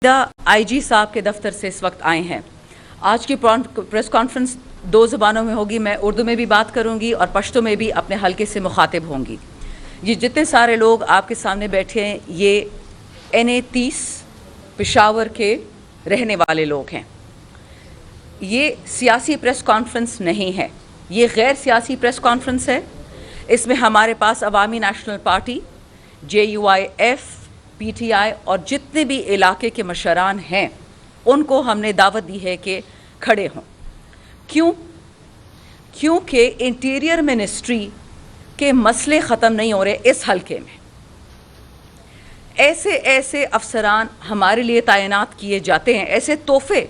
IG साहब के दफ्तर से इस वक्त आए हैं। आज की प्रेस कॉन्फ्रेंस दो ज़बानों में होगी। मैं उर्दू में भी बात करूंगी और पश्तो में भी अपने हल्के से मुखातिब होंगी। ये जितने सारे लोग आपके सामने बैठे हैं ये NA 30 पेशावर के रहने वाले लोग हैं। ये सियासी प्रेस कॉन्फ्रेंस नहीं है, ये गैर सियासी प्रेस कॉन्फ्रेंस है। इसमें हमारे पास अवामी नेशनल पार्टी, JUIF, PTI और जितने भी इलाके के मशरान हैं उनको हमने दावत दी है कि खड़े हों। क्योंकि इंटीरियर मिनिस्ट्री के मसले ख़त्म नहीं हो रहे इस हलके में। ऐसे ऐसे अफसरान हमारे लिए तैनात किए जाते हैं, ऐसे तोहफे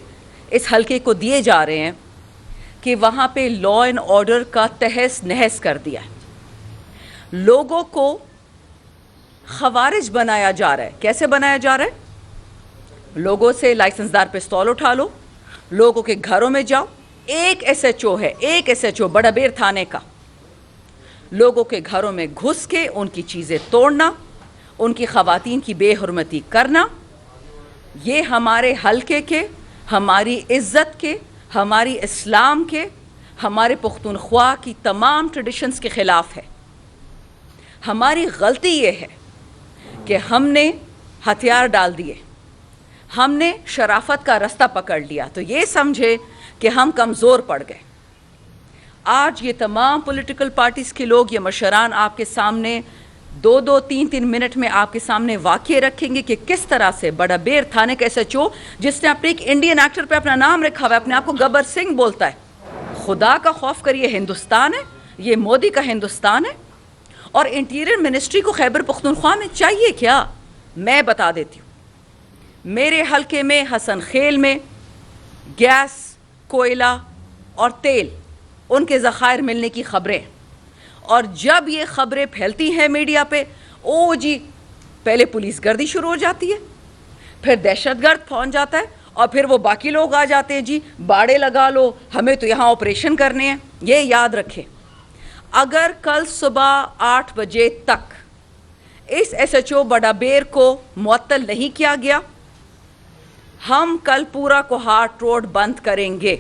इस हलके को दिए जा रहे हैं कि वहाँ पे लॉ एंड ऑर्डर का तहस नहस कर दिया है। लोगों को खवारिज बनाया जा रहा है। कैसे बनाया जा रहा है? लोगों से लाइसेंसदार पिस्तौल उठा लो, लोगों के घरों में जाओ। एक SHO है, एक SHO बड़ाबेर थाने का, लोगों के घरों में घुस के उनकी चीज़ें तोड़ना, उनकी ख़वातीन की बेहुरमती करना, ये हमारे हलके के, हमारी इज़्ज़त के, हमारी इस्लाम के, हमारे पुख्तूनख्वा की तमाम ट्रेडिशंस के ख़िलाफ़ है। हमारी गलती ये है कि हमने हथियार डाल दिए, हमने शराफत का रास्ता पकड़ लिया तो ये समझे कि हम कमज़ोर पड़ गए। आज ये तमाम पॉलिटिकल पार्टीज़ के लोग, ये मशरान आपके सामने 2-2, 3-3 मिनट में आपके सामने वाक़े रखेंगे कि किस तरह से बड़ाबेर थाने का SHO, जिसने अपने एक इंडियन एक्टर पे अपना नाम रखा हुआ है, अपने आप को गब्बर सिंह बोलता है। खुदा का खौफ करिए, हिंदुस्तान है, ये मोदी का हिंदुस्तान है। और इंटीरियर मिनिस्ट्री को खैबर पख्तूनख्वा में चाहिए क्या? मैं बता देती हूँ। मेरे हलके में हसन खेल में गैस, कोयला और तेल, उनके ज़खायर मिलने की खबरें, और जब ये खबरें फैलती हैं मीडिया पे, ओ जी, पहले पुलिस गर्दी शुरू हो जाती है, फिर दहशतगर्द पहुंच जाता है, और फिर वो बाकी लोग आ जाते हैं, जी बाड़े लगा लो, हमें तो यहाँ ऑपरेशन करने हैं। ये याद रखें, अगर कल सुबह 8 बजे तक इस SHO बड़ाबेर को मुअत्तल नहीं किया गया, हम कल पूरा कोहाट रोड बंद करेंगे।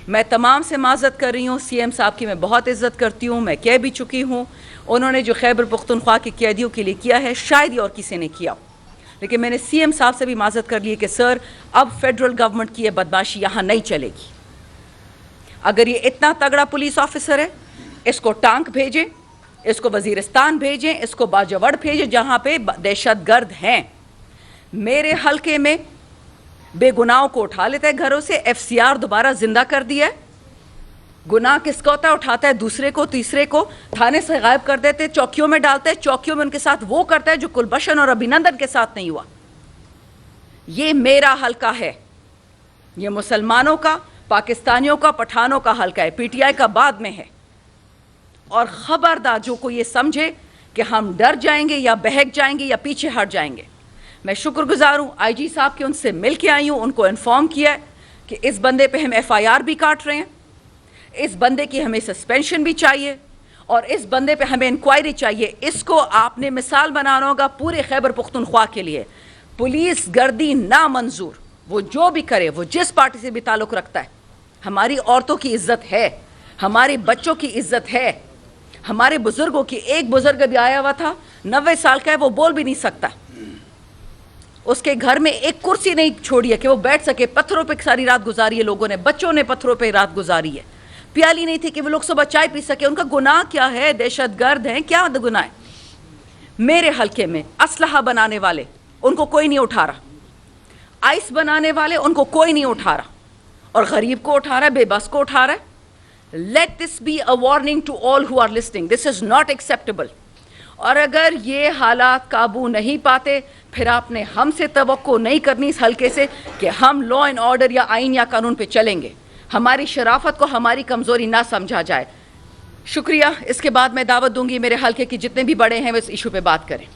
मैं तमाम से माज़रत कर रही हूँ। CM साहब की मैं बहुत इज़्ज़त करती हूँ, मैं कह भी चुकी हूँ। उन्होंने जो खैबर पख्तूनख्वा के कैदियों के लिए किया है शायद ही और किसी ने किया, लेकिन मैंने CM साहब से भी माज़रत कर ली है कि सर, अब फेडरल गवर्नमेंट की ये बदमाशी यहाँ नहीं चलेगी। अगर ये इतना तगड़ा पुलिस ऑफिसर है, इसको टांक भेजें, इसको वज़ीरिस्तान भेजें, इसको बाजवड़ भेजें जहाँ पे दहशतगर्द हैं। मेरे हलके में बेगुनाहों को उठा लेता है घरों से, FCR दोबारा जिंदा कर दिया है। गुनाह किसका होता है? उठाता है दूसरे को, तीसरे को, थाने से गायब कर देते हैं, चौकियों में डालते हैं, चौकियों में उनके साथ वो करता है जो कुलभूषण और अभिनंदन के साथ नहीं हुआ। ये मेरा हलका है, ये मुसलमानों का, पाकिस्तानियों का, पठानों का हलका है, PTI का बाद में है। और ख़बरदार जो को ये समझे कि हम डर जाएंगे या बहक जाएंगे या पीछे हट जाएंगे। मैं शुक्रगुजार हूँ IG साहब के, उनसे मिल के आई हूँ, उनको इन्फॉर्म किया है कि इस बंदे पे हम FIR भी काट रहे हैं, इस बंदे की हमें सस्पेंशन भी चाहिए और इस बंदे पे हमें इंक्वायरी चाहिए। इसको आपने मिसाल बनाना होगा पूरे खैबर पख्तूनख्वा के लिए। पुलिस गर्दी ना मंजूर, वो जो भी करे, वो जिस पार्टी से भी ताल्लुक़ रखता है। हमारी औरतों की इज़्ज़त है, हमारे बच्चों की इज़्ज़त है, हमारे बुजुर्गों की। एक बुजुर्ग भी आया हुआ था, 90 साल का है, वो बोल भी नहीं सकता। उसके घर में एक कुर्सी नहीं छोड़ी है कि वो बैठ सके। पत्थरों पे सारी रात गुजारी है लोगों ने, बच्चों ने पत्थरों पे रात गुजारी है। प्याली नहीं थी कि वो लोग सुबह चाय पी सके। उनका गुनाह क्या है? दहशतगर्द हैं, क्या गुनाह है? मेरे हलके में असलहा बनाने वाले, उनको कोई नहीं उठा रहा। आइस बनाने वाले, उनको कोई नहीं उठा रहा, और गरीब को उठा रहा है, बेबस को उठा रहा है। Let this be a warning to all who are listening. This is not acceptable. और अगर ये हालात काबू नहीं पाते, फिर आपने हमसे तवक्को नहीं करनी इस हलके से कि हम लॉ एंड ऑर्डर या आइन या कानून पे चलेंगे। हमारी शराफत को हमारी कमज़ोरी ना समझा जाए। शुक्रिया। इसके बाद मैं दावत दूंगी मेरे हलके के जितने भी बड़े हैं वो इस इशू पे बात करें।